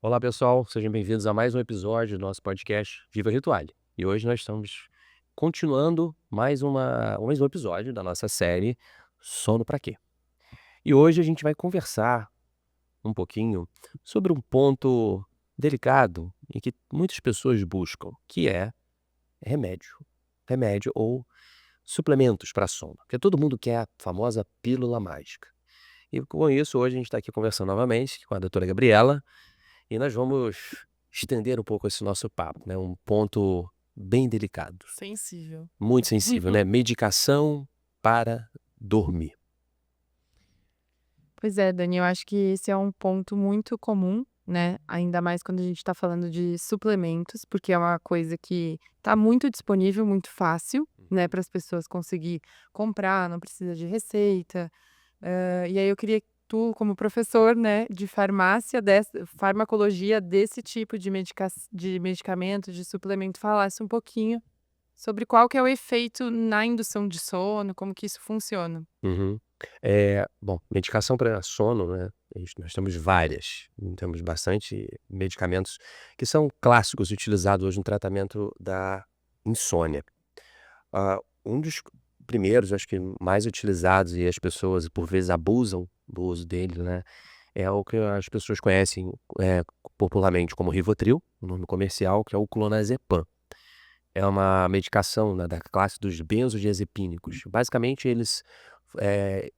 Olá, pessoal, sejam bem-vindos a mais um episódio do nosso podcast Viva Rituale. E hoje nós estamos continuando mais um episódio da nossa série Sono pra quê? E hoje a gente vai conversar um pouquinho sobre um ponto delicado e que muitas pessoas buscam, que é remédio. Remédio ou suplementos para sono, porque todo mundo quer a famosa pílula mágica. E com isso, hoje a gente está aqui conversando novamente com a doutora Gabriela, e nós vamos estender um pouco esse nosso papo, né, um ponto bem delicado, Sensível. muito sensível, né, medicação para dormir. Pois é, Dani, eu acho que esse é um ponto muito comum, né, ainda mais quando a gente tá falando de suplementos, porque é uma coisa que tá muito disponível, muito fácil, né, para as pessoas conseguir comprar, não precisa de receita. E aí eu queria que tu, como professor, né, de farmácia, farmacologia desse tipo de medicamento, de suplemento, falasse um pouquinho sobre qual que é o efeito na indução de sono, como que isso funciona. Uhum. Bom, medicação para sono, né, nós temos várias, temos bastante medicamentos que são clássicos utilizados hoje no tratamento da insônia. Um dos primeiros, acho que mais utilizados e as pessoas por vezes abusam do uso dele, né, é o que as pessoas conhecem, popularmente como Rivotril, o nome comercial, que é o clonazepam. É uma medicação, né, da classe dos benzodiazepínicos. Basicamente, eles,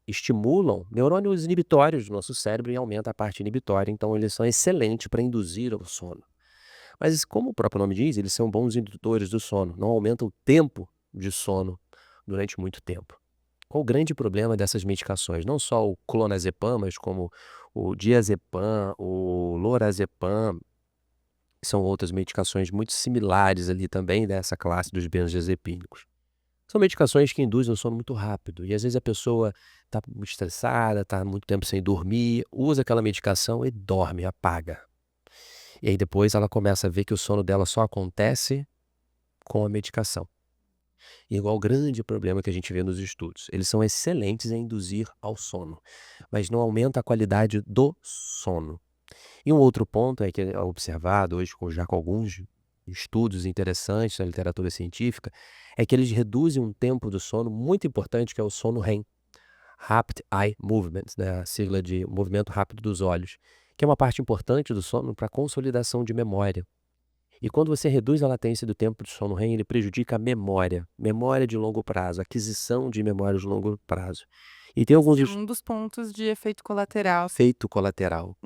estimulam neurônios inibitórios do nosso cérebro e aumenta a parte inibitória, então eles são excelentes para induzir o sono. Mas como o próprio nome diz, eles são bons indutores do sono, não aumentam o tempo de sono durante muito tempo. Qual o grande problema dessas medicações? Não só o clonazepam, mas como o diazepam, o lorazepam, que são outras medicações muito similares ali também dessa classe dos benzodiazepínicos. São medicações que induzem o sono muito rápido e às vezes a pessoa está estressada, está muito tempo sem dormir, usa aquela medicação e dorme, apaga. E aí depois ela começa a ver que o sono dela só acontece com a medicação. E igual o grande problema que a gente vê nos estudos, eles são excelentes em induzir ao sono, mas não aumenta a qualidade do sono. E um outro ponto é que é observado hoje já com alguns estudos interessantes na literatura científica, é que eles reduzem um tempo do sono muito importante, que é o sono REM, Rapid Eye Movement, né, a sigla de movimento rápido dos olhos, que é uma parte importante do sono para a consolidação de memória. E quando você reduz a latência do tempo de sono REM, ele prejudica a memória de longo prazo, aquisição de memória de longo prazo. E tem alguns Esse é um dos pontos de efeito colateral, efeito colateral.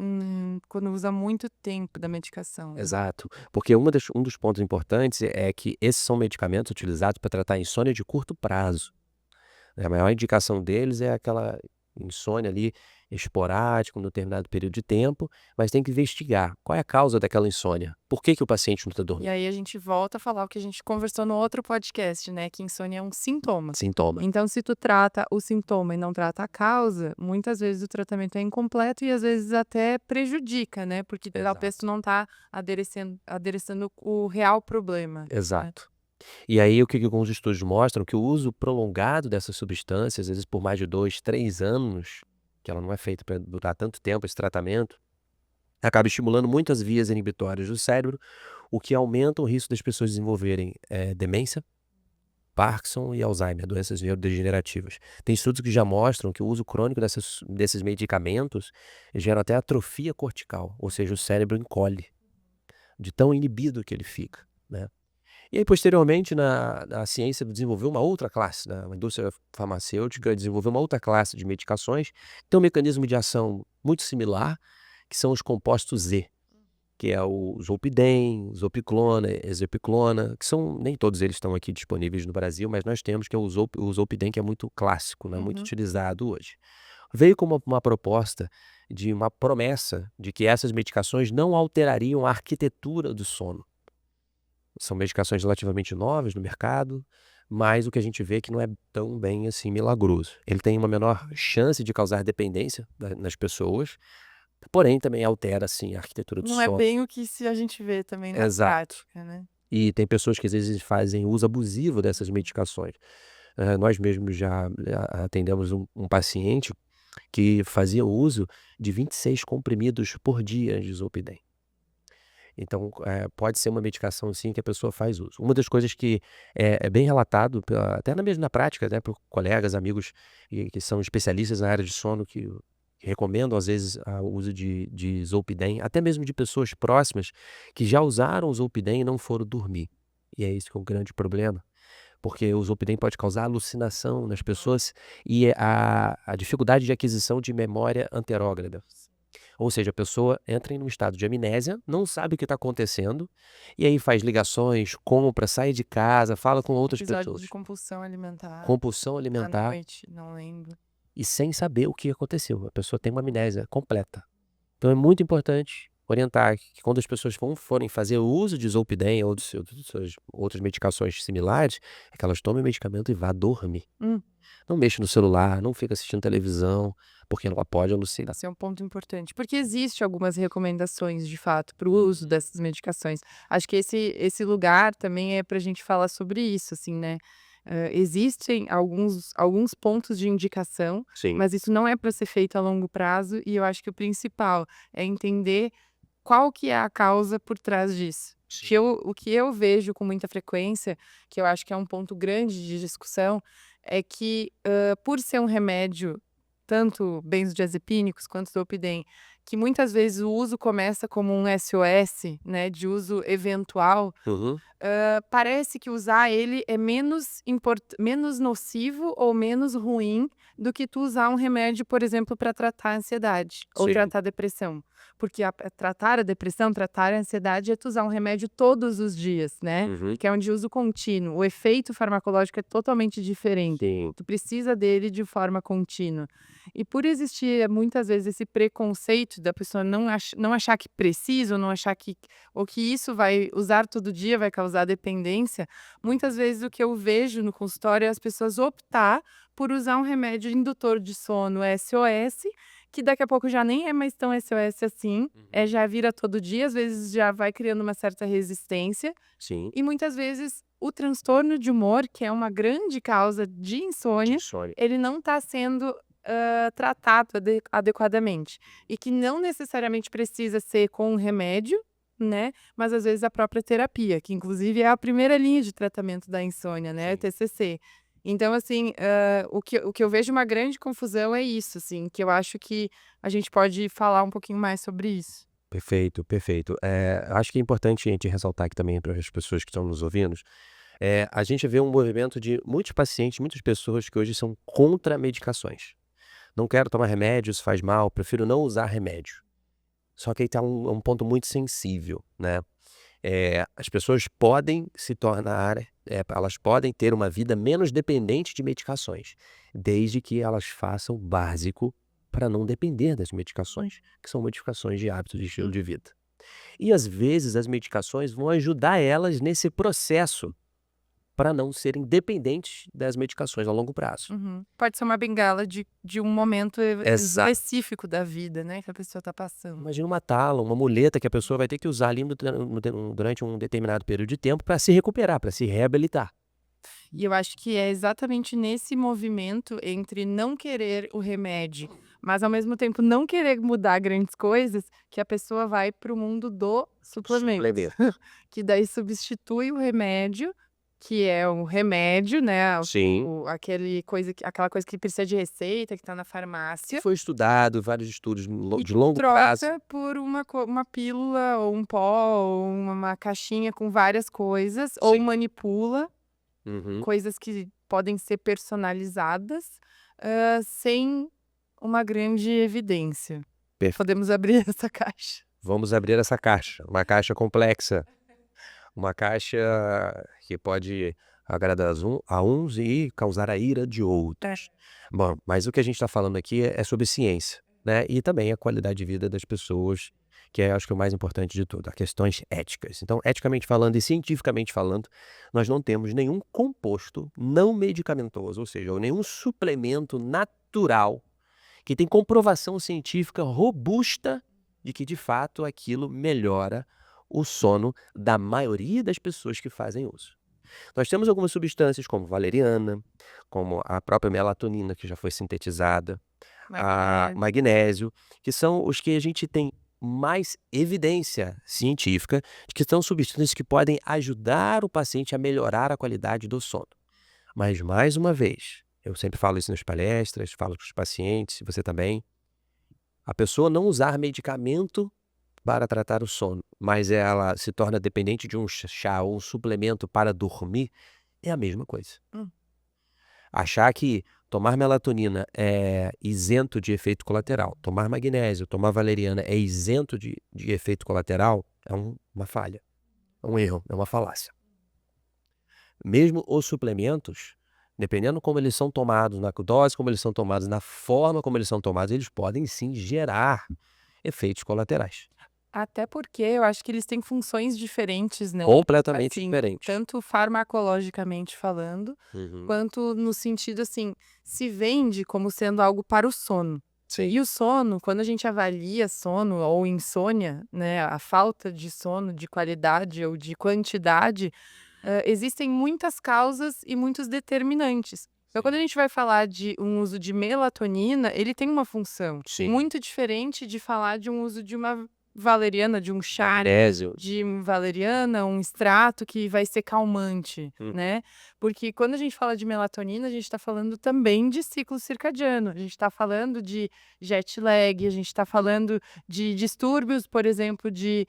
quando usa muito tempo da medicação, né. Exato, porque um dos pontos importantes é que esses são medicamentos utilizados para tratar insônia de curto prazo, né, a maior indicação deles é aquela insônia ali esporádica, um determinado período de tempo, mas tem que investigar qual é a causa daquela insônia, por que que o paciente não está E dormindo. aí a gente volta a falar o que a gente conversou no outro podcast, né, que insônia é um sintoma. Sintoma. Então se tu trata o sintoma e não trata a causa, muitas vezes o tratamento é incompleto e às vezes até prejudica, né, porque talvez tu Exato. não tá adereçando o real problema, né. Exato. E aí o que que alguns estudos mostram, que o uso prolongado dessas substâncias, às vezes por mais de 2, 3 anos, que ela não é feita para durar tanto tempo esse tratamento, acaba estimulando muitas vias inibitórias do cérebro, o que aumenta o risco das pessoas desenvolverem, demência, Parkinson e Alzheimer, doenças neurodegenerativas. Tem estudos que já mostram que o uso crônico desses medicamentos gera até atrofia cortical, ou seja, o cérebro encolhe, de tão inibido que ele fica, né. E aí posteriormente a ciência desenvolveu uma outra classe, né, a indústria farmacêutica desenvolveu uma outra classe de medicações, que tem um mecanismo de ação muito similar, que são os compostos Z, que é o Zolpidem, Zopiclona, Exapiclona, que são nem todos eles estão aqui disponíveis no Brasil, mas nós temos que é o Zolpidem, que é muito clássico, né, muito Uhum. utilizado hoje. Veio como uma proposta de uma promessa de que essas medicações não alterariam a arquitetura do sono. São medicações relativamente novas no mercado, mas o que a gente vê é que não é tão bem assim milagroso. Ele tem uma menor chance de causar dependência nas pessoas, porém também altera assim a arquitetura do Não é sono. bem o que se a gente vê também na Exato. prática, né. E tem pessoas que às vezes fazem uso abusivo dessas medicações. Nós mesmos já atendemos um paciente que fazia uso de 26 comprimidos por dia de Zolpidem. Então, pode ser uma medicação sim que a pessoa faz uso. Uma das coisas que é bem relatado até mesmo na prática, né, por colegas, amigos que são especialistas na área de sono que recomendam às vezes o uso de Zolpidem, até mesmo de pessoas próximas que já usaram o Zolpidem e não foram dormir. E é isso que é o grande problema, porque o Zolpidem pode causar alucinação nas pessoas e a dificuldade de aquisição de memória anterógrada. Ou seja, a pessoa entra em um estado de amnésia, não sabe o que está acontecendo, e aí faz ligações, compra, sai de casa, fala com outras Episódio pessoas. de compulsão alimentar Compulsão à alimentar noite, não lembro. e sem saber o que aconteceu. A pessoa tem uma amnésia completa. Então é muito importante orientar que quando as pessoas forem fazer o uso de Zolpidem ou de suas outras medicações similares, é que elas tomem o medicamento e vá dormir. Hum. Não mexa no celular, não fica assistindo televisão, porque ela pode alucinar. Esse é um ponto importante, porque existe algumas recomendações, de fato, para o uso dessas medicações. Acho que esse lugar também é para a gente falar sobre isso, assim, né? Existem alguns pontos de indicação, Sim, mas isso não é para ser feito a longo prazo, e eu acho que o principal é entender qual que é a causa por trás disso. sim. O que eu vejo com muita frequência, que eu acho que é um ponto grande de discussão, é que, por ser um remédio, tanto benzodiazepínicos quanto Zolpidem, que muitas vezes o uso começa como um SOS, né, de uso eventual, Uhum. parece que usar ele é menos nocivo ou menos ruim do que tu usar um remédio, por exemplo, para tratar a ansiedade ou Sim. tratar a depressão. Porque tratar a depressão, tratar a ansiedade é tu usar um remédio todos os dias, né? Uhum. Que é um de uso contínuo. O efeito farmacológico é totalmente diferente. Sim. Tu precisa dele de forma contínua. E por existir muitas vezes esse preconceito da pessoa não achar que precisa, ou não achar que ou que isso vai usar todo dia vai causar dependência, muitas vezes o que eu vejo no consultório é as pessoas optar por usar um remédio indutor de sono SOS, que daqui a pouco já nem é mais tão SOS assim, Uhum. já vira todo dia, às vezes já vai criando uma certa resistência, Sim. e muitas vezes o transtorno de humor, que é uma grande causa de De insônia, insônia. ele não está sendo tratado adequadamente. E que não necessariamente precisa ser com um remédio, né? Mas às vezes a própria terapia, que inclusive é a primeira linha de tratamento da insônia, né? O Sim. TCC. Então, assim, o que eu vejo uma grande confusão é isso, assim, que eu acho que a gente pode falar um pouquinho mais sobre isso. Perfeito, perfeito. Acho que é importante a gente ressaltar aqui também para as pessoas que estão nos ouvindo, a gente vê um movimento de muitos pacientes, muitas pessoas que hoje são contra medicações. Não quero tomar remédio, isso faz mal, prefiro não usar remédio. Só que aí está um ponto muito sensível, né? As pessoas podem se tornar, elas podem ter uma vida menos dependente de medicações, desde que elas façam o básico para não depender das medicações, que são modificações de hábitos de estilo Hum. de vida. E às vezes as medicações vão ajudar elas nesse processo para não serem dependentes das medicações a longo prazo. Uhum. Pode ser uma bengala de um momento Exato. específico da vida, né, que a pessoa está passando. Imagina uma tala, uma muleta que a pessoa vai ter que usar ali durante um determinado período de tempo para se recuperar, para se reabilitar. E eu acho que é exatamente nesse movimento entre não querer o remédio, mas ao mesmo tempo não querer mudar grandes coisas, que a pessoa vai para o mundo do suplemento, Suplemento. que daí substitui o remédio, que é um remédio, né, Sim. aquela coisa que precisa de receita, que está na farmácia, Foi estudado, vários estudos e de longo prazo. troca por uma pílula ou um pó ou uma caixinha com várias coisas, ou Sim. manipula Uhum. coisas que podem ser personalizadas, sem uma grande evidência. Perfeito. Podemos abrir essa caixa. Vamos abrir essa caixa, uma caixa complexa, uma caixa que pode agradar a uns e causar a ira de outros. Bom, mas o que a gente está falando aqui é sobre ciência, né? E também a qualidade de vida das pessoas, que é, acho que, o mais importante de tudo, as questões éticas. Então, eticamente falando e cientificamente falando, nós não temos nenhum composto não medicamentoso, ou seja, ou nenhum suplemento natural que tem comprovação científica robusta de que, de fato, aquilo melhora o sono da maioria das pessoas que fazem uso. Nós temos algumas substâncias como valeriana, como a própria melatonina que já foi sintetizada, a Magnésio. magnésio, que são os que a gente tem mais evidência científica de que são substâncias que podem ajudar o paciente a melhorar a qualidade do sono. Mas, mais uma vez, eu sempre falo isso nas palestras, falo para os pacientes, você também, a pessoa não usar medicamento para tratar o sono, mas ela se torna dependente de um chá ou um suplemento para dormir, é a mesma coisa. Hum. Achar que tomar melatonina é isento de efeito colateral, tomar magnésio, tomar valeriana é isento de efeito colateral, é uma falha, é um erro, é uma falácia. Mesmo os suplementos, dependendo como eles são tomados, na dose como eles são tomados, na forma como eles são tomados, eles podem sim gerar efeitos colaterais. Até porque eu acho que eles têm funções diferentes, né, Completamente assim, diferentes. tanto farmacologicamente falando, Uhum. quanto no sentido, assim, se vende como sendo algo para o sono. Sim. E o sono, quando a gente avalia sono ou insônia, né, a falta de sono de qualidade ou de quantidade, existem muitas causas e muitos determinantes. Então, quando a gente vai falar de um uso de melatonina, ele tem uma função Sim. muito diferente de falar de um uso de uma valeriana, de um chá Magnésio. de valeriana, um extrato que vai ser calmante, né? Porque quando a gente fala de melatonina, a gente está falando também de ciclo circadiano, a gente está falando de jet lag, a gente está falando de distúrbios, por exemplo, de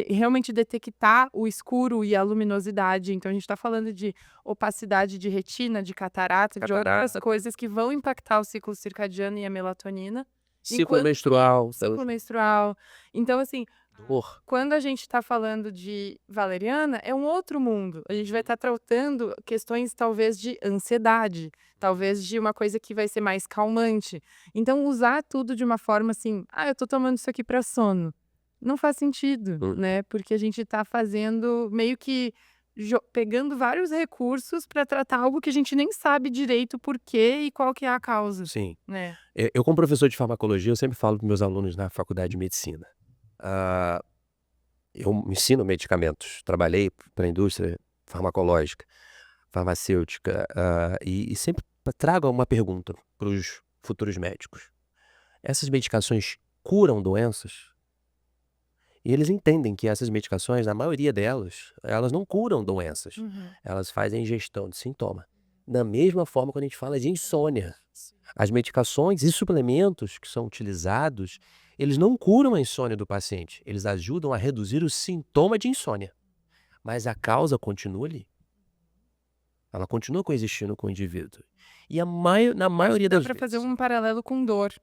realmente detectar o escuro e a luminosidade. Então, a gente está falando de opacidade de retina, de catarata, de outras coisas que vão impactar o ciclo circadiano e a melatonina. Ciclo menstrual. Ciclo menstrual. Então, assim, Dor. quando a gente está falando de valeriana, é um outro mundo. A gente vai estar tratando questões, talvez, de ansiedade, talvez de uma coisa que vai ser mais calmante. Então, usar tudo de uma forma assim, eu tô tomando isso aqui para sono. Não faz sentido, né? Porque a gente está fazendo meio que pegando vários recursos para tratar algo que a gente nem sabe direito por quê e qual que é a causa, Sim. né? Eu como professor de farmacologia, eu sempre falo para meus alunos na faculdade de medicina. Eu ensino medicamentos, trabalhei para a indústria farmacológica, farmacêutica, e sempre trago uma pergunta para os futuros médicos. Essas medicações curam doenças? E eles entendem que essas medicações, na maioria delas, elas não curam doenças. Elas fazem ingestão de sintoma. Da mesma forma quando a gente fala de insônia. As medicações e suplementos que são utilizados, eles não curam a insônia do paciente. Eles ajudam a reduzir o sintoma de insônia. Mas a causa continua ali. Ela continua coexistindo com o indivíduo. E na maioria Dá das para fazer vezes, um paralelo com dor.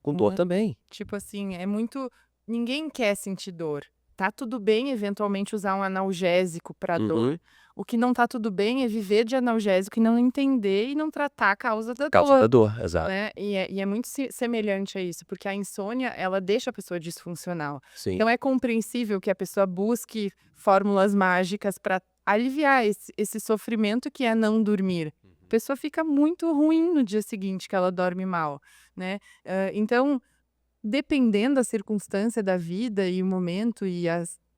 com dor né? também. Tipo assim, é muito. Ninguém quer sentir dor. Tá tudo bem, eventualmente, usar um analgésico para dor. O que não tá tudo bem é viver de analgésico e não entender e não tratar a causa da Causa da dor. dor, exato. Né? E é muito semelhante a isso, porque a insônia, ela deixa a pessoa disfuncional. Sim. Então, é compreensível que a pessoa busque fórmulas mágicas para aliviar esse sofrimento que é não dormir. A pessoa fica muito ruim no dia seguinte que ela dorme mal, né? Então, dependendo da circunstância da vida e o momento e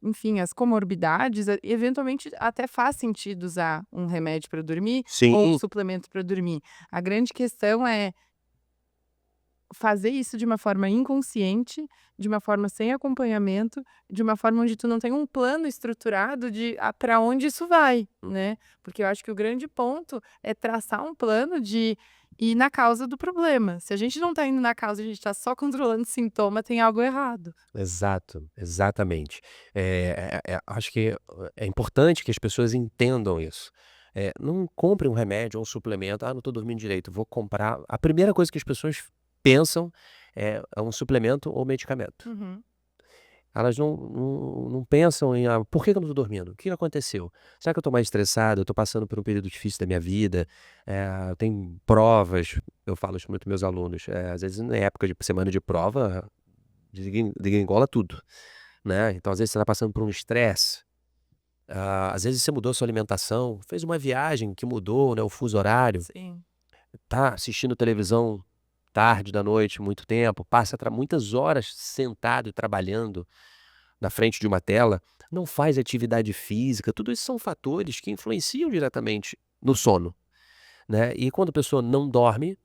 enfim, as comorbidades, eventualmente até faz sentido usar um remédio para dormir ou um Sim. suplemento para dormir. A grande questão é fazer isso de uma forma inconsciente, de uma forma sem acompanhamento, de uma forma onde tu não tem um plano estruturado de para onde isso vai, né? Porque eu acho que o grande ponto é traçar um plano de ir na causa do problema. Se a gente não tá indo na causa, a gente tá só controlando sintoma, tem algo errado. Exato, exatamente. Acho que é importante que as pessoas entendam isso. Não compre um remédio ou um suplemento, não estou dormindo direito, vou comprar. A primeira coisa que as pessoas pensam é um suplemento ou medicamento. Elas não pensam em, por que eu não estou dormindo? O que aconteceu? Será que eu estou mais estressado? Eu estou passando por um período difícil da minha vida? Eu tenho provas, eu falo isso muito para meus alunos. Às vezes, na época de semana de prova, degringola tudo, né? Então, às vezes, você está passando por um estresse. Às vezes, você mudou a sua alimentação, fez uma viagem que mudou, né, o fuso horário. Sim. Tá assistindo televisão tarde da noite, muito tempo, passa muitas horas sentado e trabalhando na frente de uma tela, não faz atividade física, tudo isso são fatores que influenciam diretamente no sono, né? E quando a pessoa não dorme,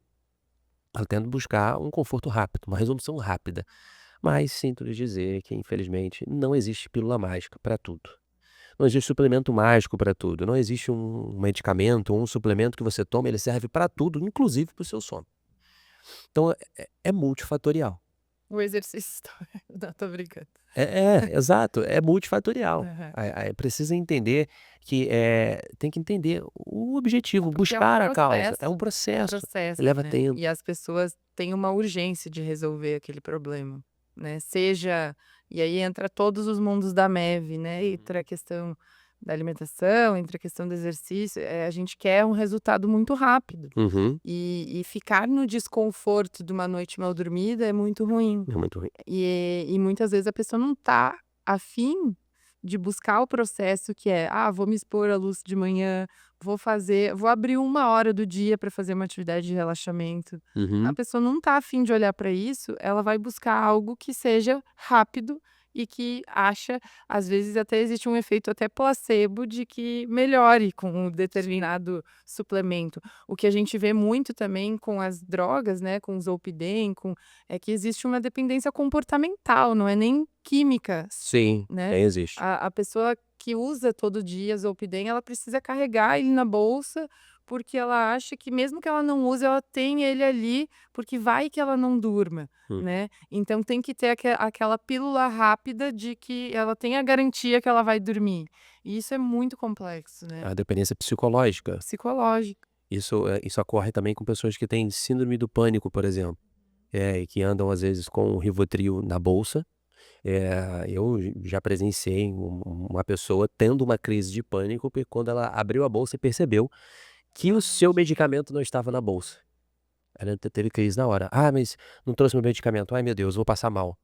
ela tenta buscar um conforto rápido, uma resolução rápida. Mas sinto lhes dizer que, infelizmente, não existe pílula mágica para tudo. Não existe suplemento mágico para tudo. Não existe um medicamento ou um suplemento que você toma, ele serve para tudo, inclusive para o seu sono. Então é multifatorial. O exercício não, tô brincando. Exato, é multifatorial. Aham. Aí precisa entender que, tem que entender o objetivo, Porque é um buscar a causa. É um processo, processo, leva né, tempo. e as pessoas têm uma urgência de resolver aquele problema, né, seja e aí entra todos os mundos da MEV, né, entra a questão da alimentação, entra a questão do exercício, a gente quer um resultado muito rápido, Uhum. e ficar no desconforto de uma noite mal dormida é muito ruim. É muito ruim. E muitas vezes a pessoa não tá afim de buscar o processo que é: "Ah, vou me expor à luz de manhã, vou abrir 1 hora do dia para fazer uma atividade de relaxamento". A Uhum. pessoa não tá afim de olhar para isso, ela vai buscar algo que seja rápido e que acha às vezes até existe um efeito até placebo de que melhore com um determinado suplemento. O que a gente vê muito também com as drogas, né, com o Zolpidem, é que existe uma dependência comportamental, não é nem química, Sim, né. existe. A pessoa que usa todo dia Zolpidem, ela precisa carregar ele na bolsa, porque ela acha que mesmo que ela não use, ela tem ele ali, porque vai que ela não durma, Hum. né. Então tem que ter aquela pílula rápida de que ela tem a garantia que ela vai dormir. E isso é muito complexo, né, A dependência psicológica. psicológico. Isso ocorre também com pessoas que têm síndrome do pânico, por exemplo. E que andam às vezes com o Rivotril na bolsa. Eu já presenciei uma pessoa tendo uma crise de pânico, porque quando ela abriu a bolsa e percebeu que o seu medicamento não estava na bolsa. Ela teve crise na hora. "Ah, mas não trouxe meu medicamento. Ai, meu Deus, vou passar mal".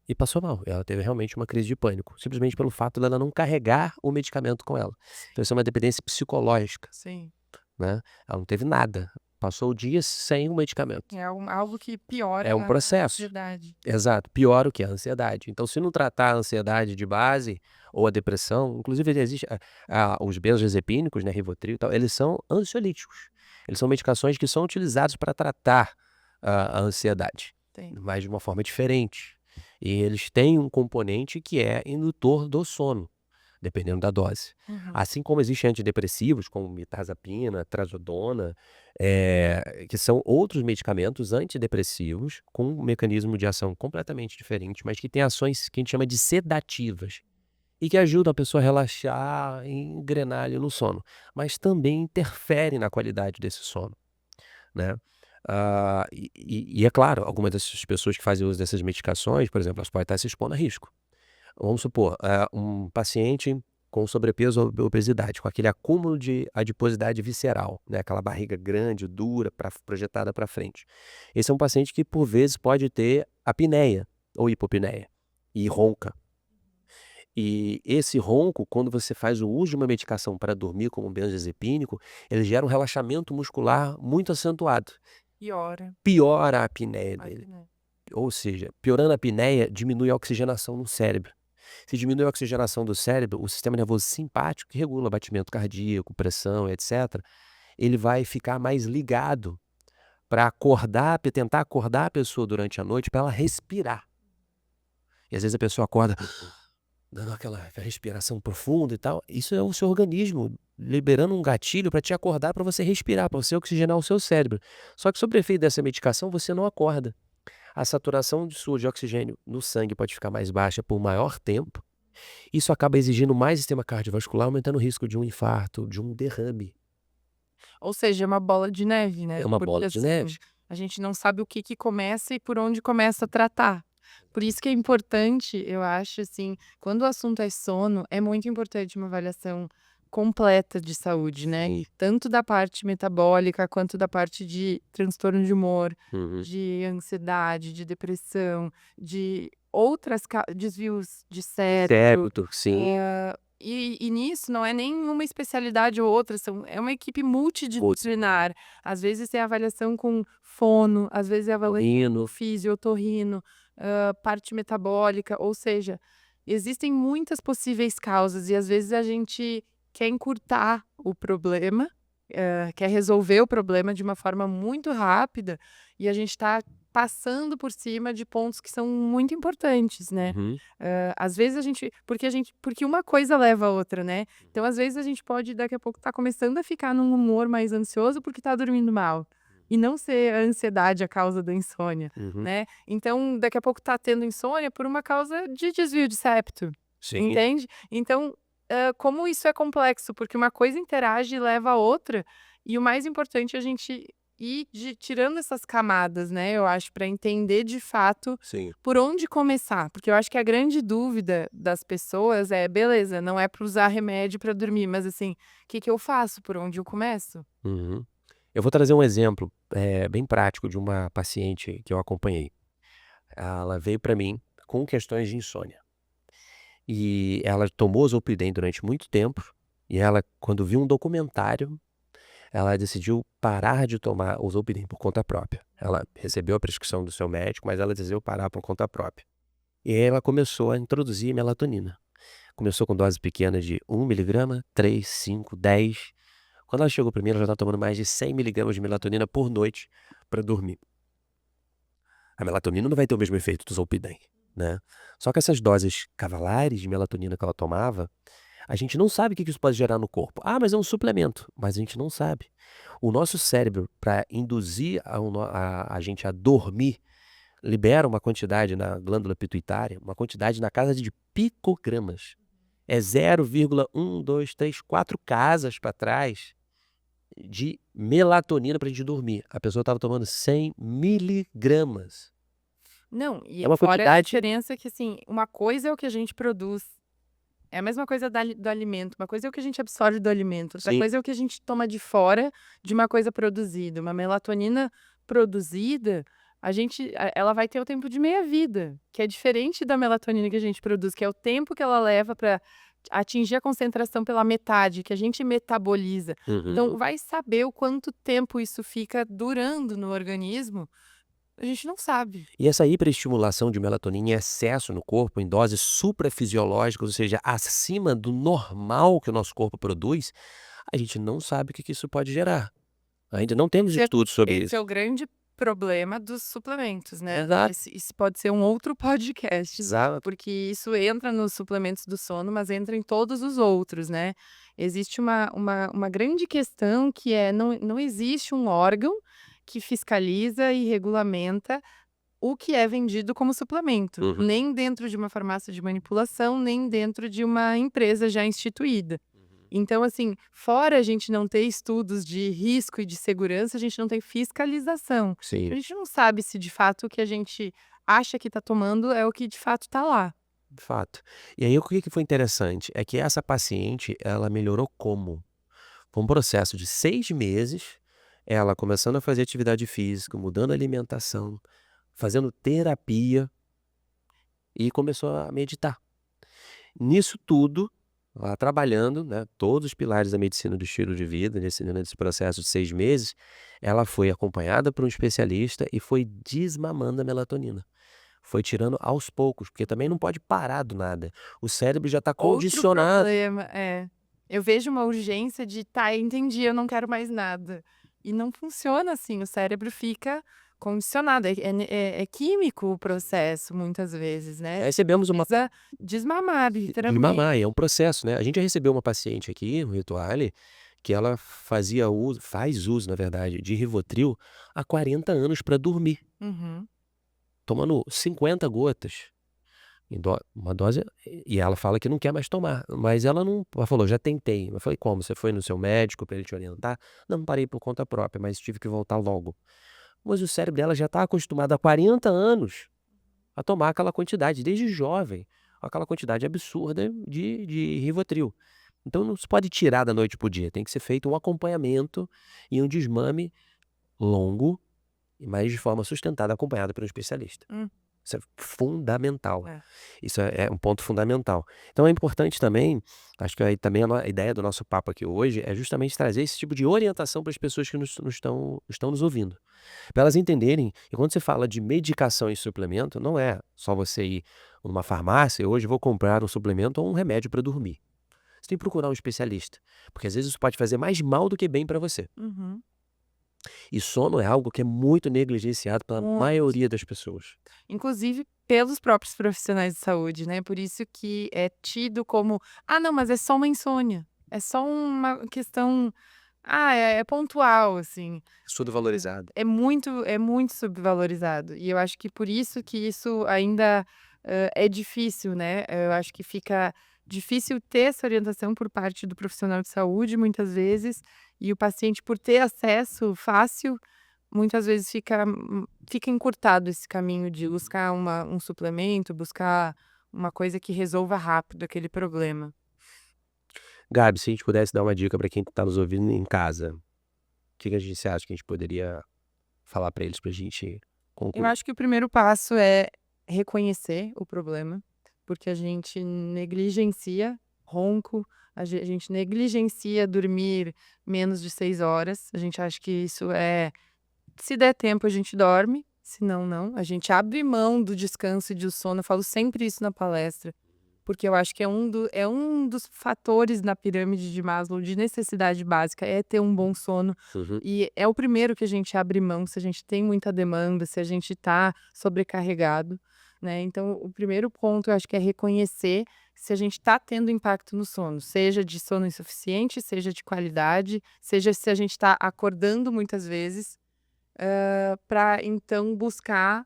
E passou mal. Ela teve realmente uma crise de pânico, simplesmente pelo fato dela não carregar o medicamento com ela. Então isso é uma dependência psicológica, Sim. né. Ela não teve nada, passou o dia sem o medicamento. É algo que piora É um a processo. ansiedade. Exato, piora o que? A ansiedade. Então se não tratar a ansiedade de base, ou a depressão, inclusive existe os benzodiazepínicos, né, Rivotril e tal, eles são ansiolíticos. Eles são medicações que são utilizados para tratar a ansiedade, Tem. mas de uma forma diferente. E eles têm um componente que é indutor do sono, dependendo da dose. Uhum. Assim como existem antidepressivos, como mirtazapina, trazodona, que são outros medicamentos antidepressivos com um mecanismo de ação completamente diferente, mas que têm ações que a gente chama de sedativas e que ajudam a pessoa a relaxar e engrenar ali no sono, mas também interferem na qualidade desse sono, né. É claro, algumas dessas pessoas que fazem uso dessas medicações, por exemplo, elas podem estar se expondo a risco. Vamos supor, um paciente com sobrepeso ou obesidade, com aquele acúmulo de adiposidade visceral, né, aquela barriga grande, dura, projetada para frente. Esse é um paciente que, por vezes, pode ter apneia ou hipopneia e ronca. E esse ronco, quando você faz o uso de uma medicação para dormir, como um benzodiazepínico, ele gera um relaxamento muscular muito acentuado. Piora. Piora a apneia Ai, dele. né. Ou seja, piorando a apneia, diminui a oxigenação no cérebro. Se diminui a oxigenação do cérebro, o sistema nervoso simpático, que regula batimento cardíaco, pressão, etc., ele vai ficar mais ligado para tentar acordar a pessoa durante a noite para ela respirar. E às vezes a pessoa acorda dando aquela respiração profunda e tal. Isso é o seu organismo liberando um gatilho para te acordar, para você respirar, para você oxigenar o seu cérebro. Só que sob o efeito dessa medicação, você não acorda. A saturação de oxigênio no sangue pode ficar mais baixa por maior tempo. Isso acaba exigindo mais sistema cardiovascular, aumentando o risco de um infarto, de um derrame. Ou seja, é uma bola de neve, É né, uma porque bola de neve. assim, a gente não sabe o que que começa e por onde começa a tratar. Por isso que é importante, eu acho, assim, quando o assunto é sono, é muito importante uma avaliação completa de saúde, né, Sim. tanto da parte metabólica, quanto da parte de transtorno de humor, Uhum. de ansiedade, de depressão, de outras desvios de cérebro. Septo, sim. E nisso não é nem uma especialidade ou outra, é uma equipe multidisciplinar. Às vezes é avaliação com fono, às vezes é avaliação com Otorrino. físio, otorrino, parte metabólica, ou seja, existem muitas possíveis causas e às vezes a gente quer encurtar o problema, quer resolver o problema de uma forma muito rápida e a gente está passando por cima de pontos que são muito importantes, né. Uhum. Às vezes porque uma coisa leva a outra, né. Então, às vezes, a gente pode daqui a pouco estar começando a ficar num humor mais ansioso porque está dormindo mal, e não ser a ansiedade a causa da insônia, Uhum. né. Então, daqui a pouco está tendo insônia por uma causa de desvio de septo, Sim. entende. Então, como isso é complexo, porque uma coisa interage e leva a outra, e o mais importante é a gente ir tirando essas camadas, né, eu acho, para entender de fato Sim. por onde começar. Porque eu acho que a grande dúvida das pessoas é: beleza, não é para usar remédio para dormir, mas assim, o que que eu faço? Por onde eu começo? Uhum. Eu vou trazer um exemplo, bem prático de uma paciente que eu acompanhei. Ela veio para mim com questões de insônia. E ela tomou Zolpidem durante muito tempo, e ela, quando viu um documentário, ela decidiu parar de tomar o Zolpidem por conta própria. Ela recebeu a prescrição do seu médico, mas ela decidiu parar por conta própria. E aí ela começou a introduzir melatonina. Começou com doses pequenas de 1 miligrama, 3, 5, 10. Quando ela chegou para mim, ela já estava tomando mais de 100 miligramas de melatonina por noite para dormir. A melatonina não vai ter o mesmo efeito do Zolpidem, né. Só que essas doses cavalares de melatonina que ela tomava, a gente não sabe o que que isso pode gerar no corpo. "Ah, mas é um suplemento", mas a gente não sabe. O nosso cérebro, para induzir a gente a dormir, libera uma quantidade na glândula pituitária, uma quantidade na casa de picogramas. É 0,1, 2, 3, 4 casas para trás de melatonina para a gente dormir. A pessoa estava tomando 100 miligramas. Não, e É uma fora a quantidade. diferença que, assim, uma coisa é o que a gente produz, é a mesma coisa do alimento, uma coisa é o que a gente absorve do alimento, outra Sim. coisa é o que a gente toma de fora de uma coisa produzida. Uma melatonina produzida, ela vai ter o tempo de meia-vida, que é diferente da melatonina que a gente produz, que é o tempo que ela leva para atingir a concentração pela metade, que a gente metaboliza. Então, Uhum. vai saber o quanto tempo isso fica durando no organismo, a gente não sabe. E essa hiperestimulação de melatonina em excesso no corpo, em doses suprafisiológicas, ou seja, acima do normal que o nosso corpo produz, a gente não sabe o que que isso pode gerar. Ainda não temos Esse é estudos sobre esse isso. é o grande problema dos suplementos, né. Exato. Esse pode ser um outro podcast, Exato. porque isso entra nos suplementos do sono, mas entra em todos os outros, né. Existe uma grande questão que é: não existe um órgão que fiscaliza e regulamenta o que é vendido como suplemento, Uhum. nem dentro de uma farmácia de manipulação, nem dentro de uma empresa já instituída. Então, assim, fora a gente não ter estudos de risco e de segurança, a gente não tem fiscalização. A Sim, gente não sabe se de fato o que a gente acha que está tomando é o que de fato está lá. de fato. E aí o que que foi interessante, é que essa paciente, ela melhorou como? Foi um processo de 6 meses, ela começando a fazer atividade física, mudando a alimentação, fazendo terapia e começou a meditar. Nisso tudo, ela trabalhando, né, todos os pilares da medicina do estilo de vida, nesse processo de 6 meses, ela foi acompanhada por um especialista e foi desmamando a melatonina. Foi tirando aos poucos, porque também não pode parar do nada. O cérebro já está Outro condicionado. problema é, eu vejo uma urgência de: "Tá, entendi, eu não quero mais nada". E não funciona assim, o cérebro fica condicionado, é químico o processo muitas vezes, né. Recebemos uma Precisa desmamar, de literalmente. mamar, e é um processo, né. A gente já recebeu uma paciente aqui no Rituale, que ela faz uso, na verdade, de Rivotril há 40 anos para dormir, Uhum. tomando 50 gotas. Uma dose, e ela fala que não quer mais tomar, mas ela falou: "Já tentei". Eu falei: "Como? Você foi no seu médico para ele te orientar?". "Não, parei por conta própria, mas tive que voltar logo". Mas o cérebro dela já está acostumado há 40 anos a tomar aquela quantidade, desde jovem, aquela quantidade absurda de Rivotril. Então não se pode tirar da noite para o dia, tem que ser feito um acompanhamento e um desmame longo, mas de forma sustentada, acompanhada por um especialista. Hum, Isso é fundamental. é. Isso é um ponto fundamental. Então é importante também, acho que aí também a ideia do nosso papo aqui hoje é justamente trazer esse tipo de orientação para as pessoas que estão nos ouvindo. Para elas entenderem que quando você fala de medicação e suplemento, não é só você ir numa farmácia, hoje vou comprar um suplemento ou um remédio para dormir. Você tem que procurar um especialista, porque às vezes isso pode fazer mais mal do que bem para você. Uhum. E sono é algo que é muito negligenciado pela Muito. maioria das pessoas. Inclusive pelos próprios profissionais de saúde, né, por isso que é tido como: "Ah não, mas é só uma insônia, é só uma questão, é pontual", assim. Subvalorizado. É muito subvalorizado. E eu acho que por isso que isso ainda, é difícil, né. Eu acho que fica difícil ter essa orientação por parte do profissional de saúde, muitas vezes, e o paciente, por ter acesso fácil, muitas vezes fica encurtado esse caminho de buscar um suplemento, buscar uma coisa que resolva rápido aquele problema. Gabi, se a gente pudesse dar uma dica para quem está nos ouvindo em casa, o que que a gente você acha que a gente poderia falar para eles pra gente Eu concluir? acho que o primeiro passo é reconhecer o problema, porque a gente negligencia ronco, a gente negligencia dormir menos de 6 horas, a gente acha que isso se der tempo a gente dorme, se não, não. A gente abre mão do descanso e do sono, eu falo sempre isso na palestra, porque eu acho que é um dos fatores na pirâmide de Maslow de necessidade básica, é ter um bom sono, Uhum. e é o primeiro que a gente abre mão se a gente tem muita demanda, se a gente está sobrecarregado, né. Então o primeiro ponto eu acho que é reconhecer se a gente está tendo impacto no sono, seja de sono insuficiente, seja de qualidade, seja se a gente está acordando muitas vezes, para então buscar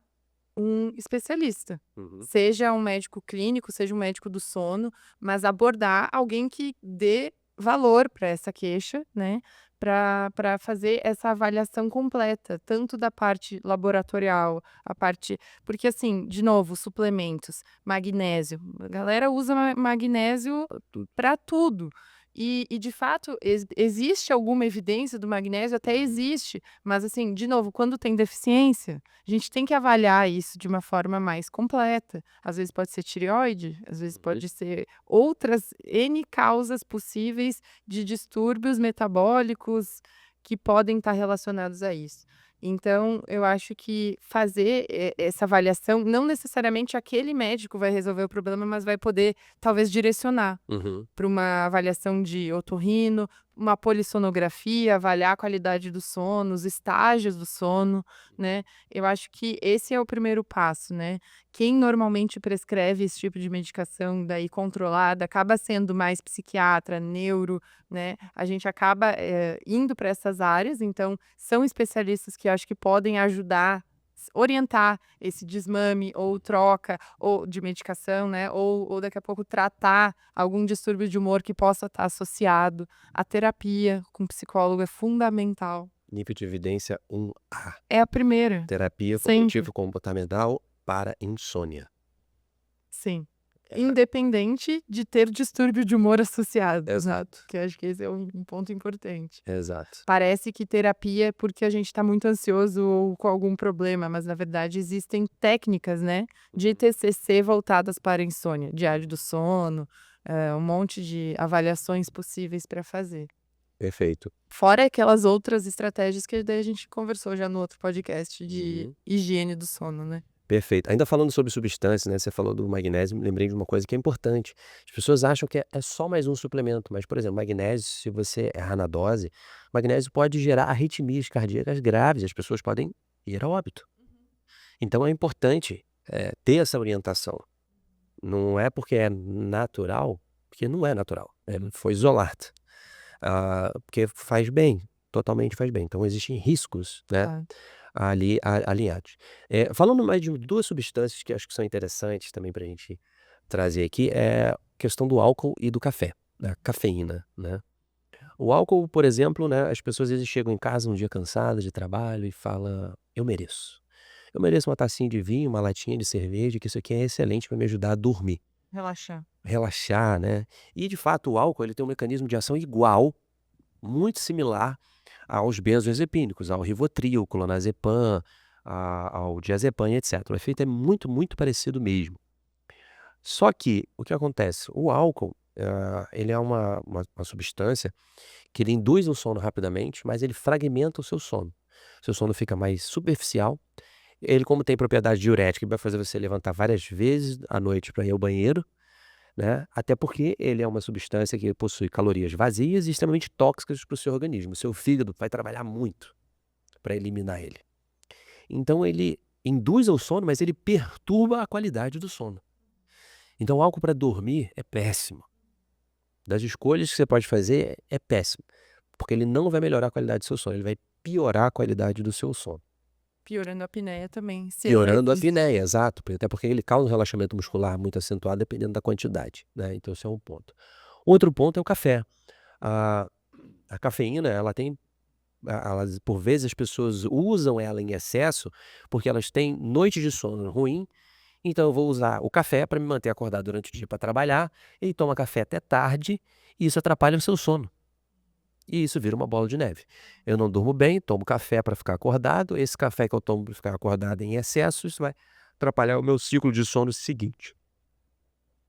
um especialista, Uhum. seja um médico clínico, seja um médico do sono, mas abordar alguém que dê valor para essa queixa, né, para fazer essa avaliação completa, tanto da parte laboratorial, a parte porque assim, de novo, suplementos, magnésio, a galera usa magnésio Tudo. para tudo. E de fato existe alguma evidência do magnésio? Até existe, mas assim, de novo, quando tem deficiência, a gente tem que avaliar isso de uma forma mais completa. Às vezes pode ser tireoide, às vezes Uhum. pode ser outras N causas possíveis de distúrbios metabólicos que podem estar relacionados a isso. Então, eu acho que fazer essa avaliação, não necessariamente aquele médico vai resolver o problema, mas vai poder talvez direcionar Uhum. para uma avaliação de otorrino, uma polissonografia, avaliar a qualidade do sono, os estágios do sono, né. Eu acho que esse é o primeiro passo, né. Quem normalmente prescreve esse tipo de medicação daí controlada acaba sendo mais psiquiatra, neuro, né. A gente acaba, indo para essas áreas, então são especialistas que eu acho que podem ajudar, orientar esse desmame ou troca ou de medicação, né, ou daqui a pouco tratar algum distúrbio de humor que possa estar associado. A terapia com psicólogo é fundamental. Nível de evidência 1A. É a primeira, Terapia sempre, cognitivo-comportamental para insônia. sim. É, Independente de ter distúrbio de humor associado, exato, que eu acho que esse é um ponto importante. exato. Parece que terapia é porque a gente está muito ansioso ou com algum problema, mas na verdade existem técnicas, né, de Uhum. TCC voltadas para a insônia, diário do sono, um monte de avaliações possíveis para fazer. Perfeito. Fora aquelas outras estratégias que daí a gente conversou já no outro podcast de Uhum. higiene do sono, né. Perfeito. Ainda falando sobre substâncias, né, você falou do magnésio, me lembrei de uma coisa que é importante. As pessoas acham que é só mais um suplemento, mas, por exemplo, magnésio, se você errar na dose, magnésio pode gerar arritmias cardíacas graves, as pessoas podem ir a óbito. Então é importante, ter essa orientação. Não é porque é natural, porque não é natural, foi isolado. Porque faz bem, totalmente faz bem. Então existem riscos, né, Tá. ali alinhados. Falando mais de 2 substâncias que acho que são interessantes também para a gente trazer aqui, é a questão do álcool e do café, da cafeína, né. O álcool, por exemplo, né, as pessoas às vezes chegam em casa um dia cansadas de trabalho e fala: "Eu mereço. Eu mereço uma tacinha de vinho, uma latinha de cerveja, que isso aqui é excelente para me ajudar a dormir, Relaxar. relaxar", né. E de fato o álcool ele tem um mecanismo de ação igual, muito similar aos benzodiazepínicos, ao Rivotril, clonazepam, ao diazepam e etcétera. O efeito é muito, muito parecido mesmo. Só que, o que acontece? O álcool, ele é uma substância que ele induz o sono rapidamente, mas ele fragmenta o seu sono. O seu sono fica mais superficial. Ele, como tem propriedade diurética, ele vai fazer você levantar várias vezes à noite para ir ao banheiro, né, até porque ele é uma substância que possui calorias vazias e extremamente tóxicas para o seu organismo. O seu fígado vai trabalhar muito. para eliminar ele. Então ele induz ao sono, mas ele perturba a qualidade do sono. Então álcool para dormir é péssimo. Das escolhas que você pode fazer, é péssimo. Porque ele não vai melhorar a qualidade do seu sono, ele vai piorar a qualidade do seu sono. Piorando a apneia também, se ela Piorando a existe. apneia, exato. Até porque ele causa um relaxamento muscular muito acentuado dependendo da quantidade, né? Então esse é um ponto. Outro ponto é o café. A, a cafeína, ela tem. Elas, por vezes as pessoas usam ela em excesso porque elas têm noites de sono ruim. Então eu vou usar o café para me manter acordado durante o dia para trabalhar, e toma café até tarde, e isso atrapalha o seu sono. E isso vira uma bola de neve. Eu não durmo bem, tomo café para ficar acordado, esse café que eu tomo para ficar acordado em excesso, isso vai atrapalhar o meu ciclo de sono seguinte.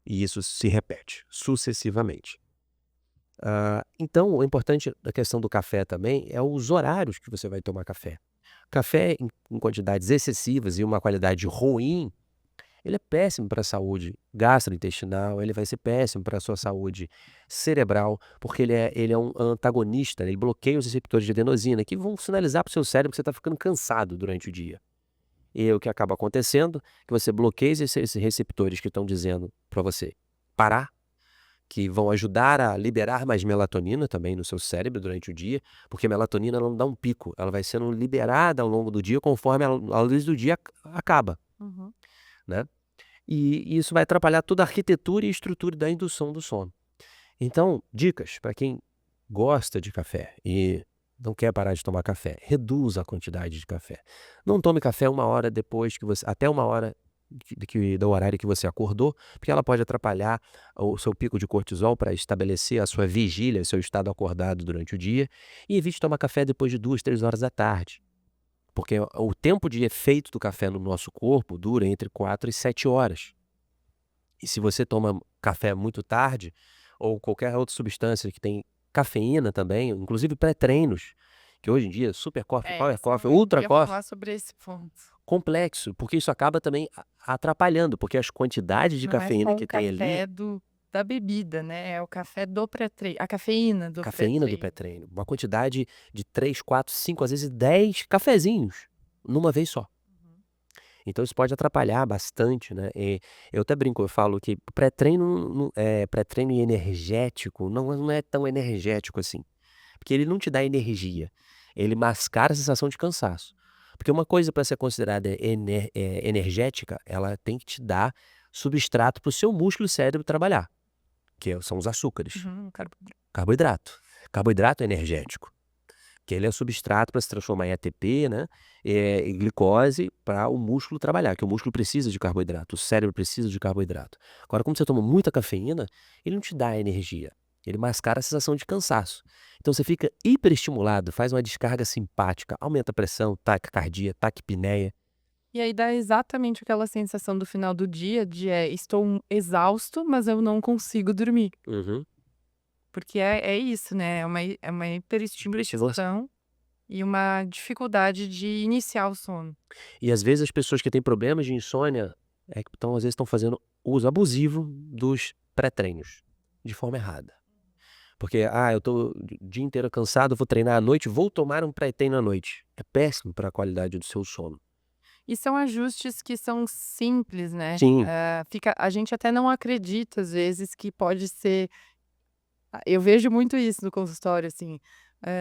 E isso se repete sucessivamente. Então, o importante da questão do café também é os horários que você vai tomar café. Café em quantidades excessivas e uma qualidade ruim, ele é péssimo para a saúde gastrointestinal, ele vai ser péssimo para a sua saúde cerebral, porque ele é um antagonista, né? Ele bloqueia os receptores de adenosina, que vão sinalizar para o seu cérebro que você está ficando cansado durante o dia. E o que acaba acontecendo, que você bloqueia esses receptores que estão dizendo para você parar, que vão ajudar a liberar mais melatonina também no seu cérebro durante o dia, porque a melatonina ela não dá um pico, ela vai sendo liberada ao longo do dia conforme a luz do dia acaba, Uhum. né? E isso vai atrapalhar toda a arquitetura e estrutura da indução do sono. Então, dicas para quem gosta de café e não quer parar de tomar café: reduza a quantidade de café. Não tome café 1 hora depois que você, até 1 hora do horário que você acordou, porque ela pode atrapalhar o seu pico de cortisol para estabelecer a sua vigília, seu estado acordado durante o dia. E evite tomar café depois de 2, 3 horas da tarde. Porque o tempo de efeito do café no nosso corpo dura entre 4 e 7 horas. E se você toma café muito tarde, ou qualquer outra substância que tem cafeína também, inclusive pré-treinos, que hoje em dia super coffee, power coffee, Eu ultra ia coffee, falar sobre esse ponto. complexo, porque isso acaba também atrapalhando, porque as quantidades de Não é cafeína só que o tem ali, café da bebida, né, é o café do pré-treino, a cafeína do cafeína do pré-treino. pré-treino, uma quantidade de 3, 4, 5, às vezes 10 cafezinhos numa vez só. Uhum. Então isso pode atrapalhar bastante, né? Eu até brinco, eu falo que pré-treino, pré-treino e energético não é tão energético assim, porque ele não te dá energia, ele mascara a sensação de cansaço. Porque uma coisa para ser considerada energética, ela tem que te dar substrato para o seu músculo e cérebro trabalhar, são os açúcares, Uhum, carboidrato. Carboidrato é energético. Que ele é substrato para se transformar em ATP, né, e glicose para o músculo trabalhar, que o músculo precisa de carboidrato, o cérebro precisa de carboidrato. Agora, quando você toma muita cafeína, ele não te dá energia, ele mascara a sensação de cansaço. Então você fica hiperestimulado, faz uma descarga simpática, aumenta a pressão, taquicardia, taquipneia. E aí dá exatamente aquela sensação do final do dia de, estou exausto, mas eu não consigo dormir. Uhum. Porque é isso, né, é uma hiperestimulação e uma dificuldade de iniciar o sono. E às vezes as pessoas que têm problemas de insônia, às vezes estão fazendo uso abusivo dos pré-treinos, de forma errada. Porque, eu tô o dia inteiro cansado, vou treinar à noite, vou tomar um pré-treino à noite. É péssimo para a qualidade do seu sono. E são ajustes que são simples, né, Sim. a gente até não acredita às vezes que pode ser. Eu vejo muito isso no consultório, assim,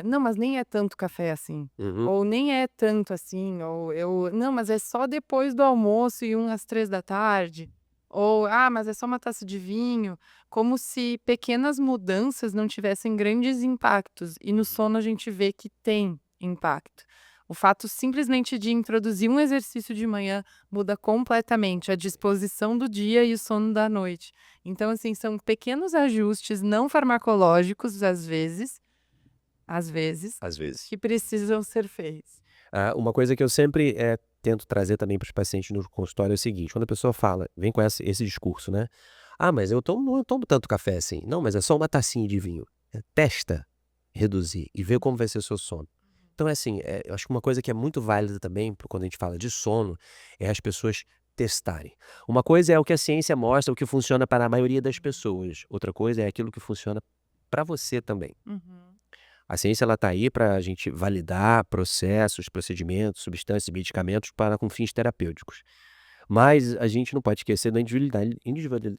"Não, mas nem é tanto café assim", Uhum. ou "Nem é tanto assim", ou "Não, mas é só depois do almoço e às 3 da tarde", ou "Ah, mas é só uma taça de vinho", como se pequenas mudanças não tivessem grandes impactos, e no sono a gente vê que tem impacto. O fato simplesmente de introduzir um exercício de manhã muda completamente a disposição do dia e o sono da noite. Então, assim, são pequenos ajustes não farmacológicos, às vezes, Às vezes. que precisam ser feitos. Uma coisa que eu sempre, tento trazer também para os pacientes no consultório é o seguinte: quando a pessoa vem com esse discurso, né: "Ah, mas não tomo tanto café assim". "Não, mas é só uma tacinha de vinho". Testa reduzir e vê como vai ser o seu sono. Então é assim, eu acho que uma coisa que é muito válida também quando a gente fala de sono, é as pessoas testarem. Uma coisa é o que a ciência mostra, o que funciona para a maioria das pessoas, outra coisa é aquilo que funciona para você também. Uhum. A ciência ela está aí para a gente validar processos, procedimentos, substâncias e medicamentos para com fins terapêuticos. Mas a gente não pode esquecer da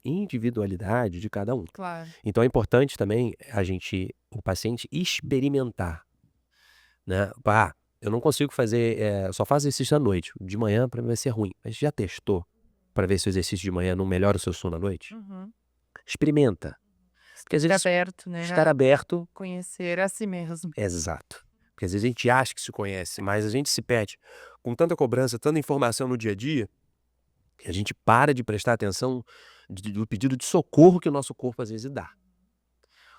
individualidade de cada um. Claro. Então é importante também o paciente experimentar, né? Eu não consigo fazer, eu só faço exercício à noite. De manhã para mim vai ser ruim. Mas já testou para ver se o exercício de manhã não melhora o seu sono à noite? Uhum. Experimenta. Porque às Ficar vezes aberto, né, estar a aberto. conhecer a si mesmo. Exato. Porque às vezes a gente acha que se conhece, mas a gente se perde com tanta cobrança, tanta informação no dia a dia, que a gente para de prestar atenção do pedido de socorro que o nosso corpo às vezes dá.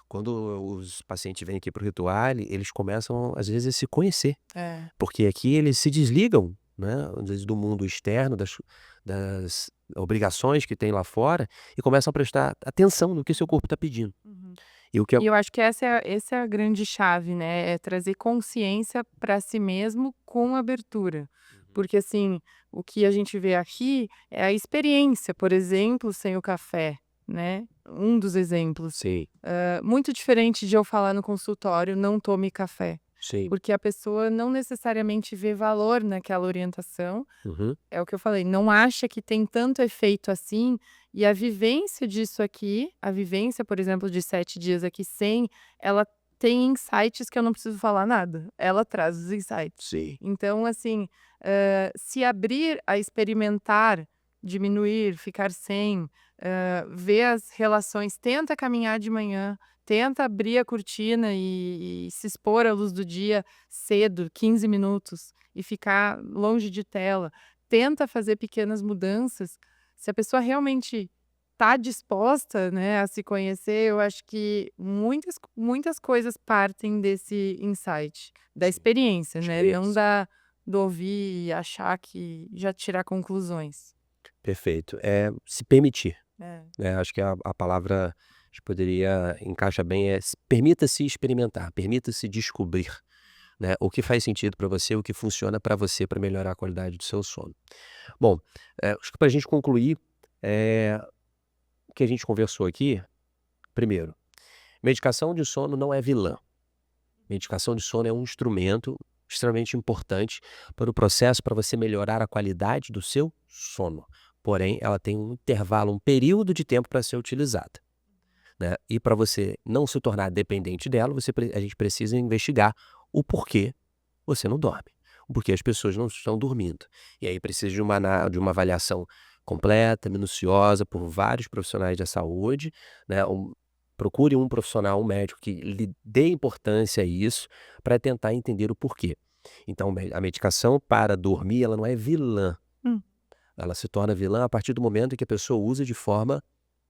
Quando os pacientes vêm aqui para o Rituale, eles começam, às vezes, a se conhecer. É. Porque aqui eles se desligam, né, às vezes, do mundo externo, das obrigações que tem lá fora, e começam a prestar atenção no que seu corpo está pedindo. Uhum. E o que é. E eu acho que essa é a grande chave, né, é trazer consciência para si mesmo com abertura. Porque, assim, o que a gente vê aqui é a experiência, por exemplo, sem o café, né, um dos exemplos. Sim, Muito diferente de eu falar no consultório: "Não tome café", sim. porque a pessoa não necessariamente vê valor naquela orientação. Uhum. É o que eu falei, não acha que tem tanto efeito assim, e a vivência disso aqui, a vivência, por exemplo, de 7 dias aqui sem, ela tem insights que eu não preciso falar nada, ela traz os insights. Sim. Então, assim, se abrir a experimentar, diminuir, ficar sem, ver as relações, tenta caminhar de manhã, tenta abrir a cortina e se expor à luz do dia cedo, 15 minutos, e ficar longe de tela. Tenta fazer pequenas mudanças. Se a pessoa realmente está disposta, né, a se conhecer, eu acho que muitas coisas partem desse insight, da Sim. experiência, né, não Experiência. do ouvir e achar que já tirar conclusões. Perfeito. É se permitir. É. Acho que a palavra que poderia encaixa bem permita-se experimentar, permita-se descobrir, né, o que faz sentido para você, o que funciona para você para melhorar a qualidade do seu sono. Bom, acho que para a gente concluir, o que a gente conversou aqui, primeiro, medicação de sono não é vilã. Medicação de sono é um instrumento extremamente importante para o processo para você melhorar a qualidade do seu sono. Porém, ela tem um intervalo, um período de tempo para ser utilizada, né? E para você não se tornar dependente dela, a gente precisa investigar o porquê você não dorme, o porquê as pessoas não estão dormindo. E aí precisa de uma avaliação completa, minuciosa, por vários profissionais da saúde, né? Procure um profissional, um médico que lhe dê importância a isso, para tentar entender o porquê. Então, a medicação para dormir, ela não é vilã. Hum. Ela se torna vilã a partir do momento em que a pessoa usa de forma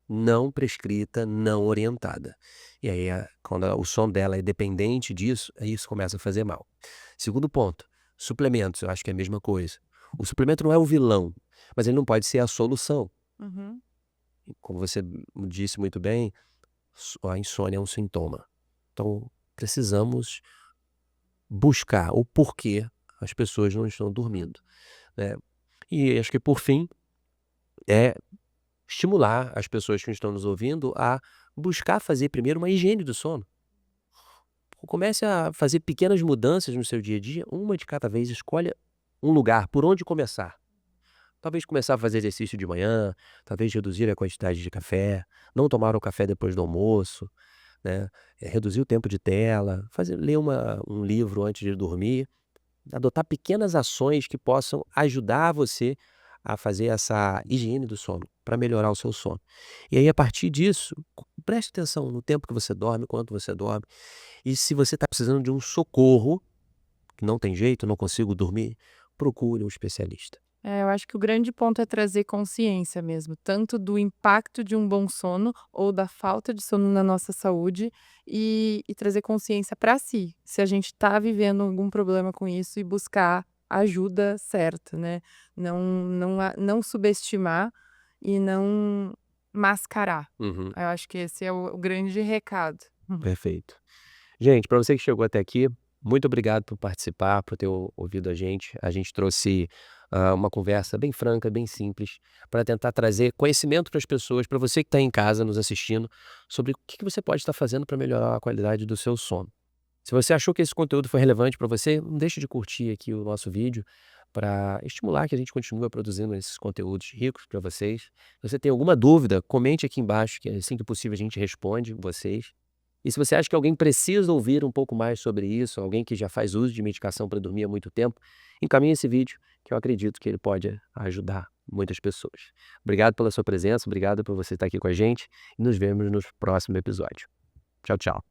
não prescrita, não orientada. E aí, quando o sono dela é dependente disso, aí isso começa a fazer mal. Segundo ponto, suplementos, eu acho que é a mesma coisa. O suplemento não é o vilão, mas ele não pode ser a solução. Uhum. Como você disse muito bem, a insônia é um sintoma. Então, precisamos buscar o porquê as pessoas não estão dormindo, né. E acho que por fim, é estimular as pessoas que estão nos ouvindo a buscar fazer primeiro uma higiene do sono. Comece a fazer pequenas mudanças no seu dia a dia, uma de cada vez, escolha um lugar, por onde começar. Talvez começar a fazer exercício de manhã, talvez reduzir a quantidade de café, não tomar o café depois do almoço, né, reduzir o tempo de tela, ler um livro antes de dormir, adotar pequenas ações que possam ajudar você a fazer essa higiene do sono, para melhorar o seu sono. E aí a partir disso, preste atenção no tempo que você dorme, quanto você dorme, e se você está precisando de um socorro, que não tem jeito, não consigo dormir, procure um especialista. Eu acho que o grande ponto é trazer consciência mesmo, tanto do impacto de um bom sono ou da falta de sono na nossa saúde e trazer consciência para si, se a gente está vivendo algum problema com isso e buscar ajuda certa, né? Não subestimar e não mascarar. Uhum, Eu acho que esse é o grande recado. perfeito. Gente, para você que chegou até aqui, muito obrigado por participar, por ter ouvido a gente. A gente trouxe uma conversa bem franca, bem simples, para tentar trazer conhecimento para as pessoas, para você que está em casa nos assistindo, sobre o que você pode estar fazendo para melhorar a qualidade do seu sono. Se você achou que esse conteúdo foi relevante para você, não deixe de curtir aqui o nosso vídeo para estimular que a gente continue produzindo esses conteúdos ricos para vocês. Se você tem alguma dúvida, comente aqui embaixo, que assim que possível a gente responde vocês. E se você acha que alguém precisa ouvir um pouco mais sobre isso, alguém que já faz uso de medicação para dormir há muito tempo, encaminhe esse vídeo, que eu acredito que ele pode ajudar muitas pessoas. Obrigado pela sua presença, obrigado por você estar aqui com a gente e nos vemos no próximo episódio. Tchau, tchau.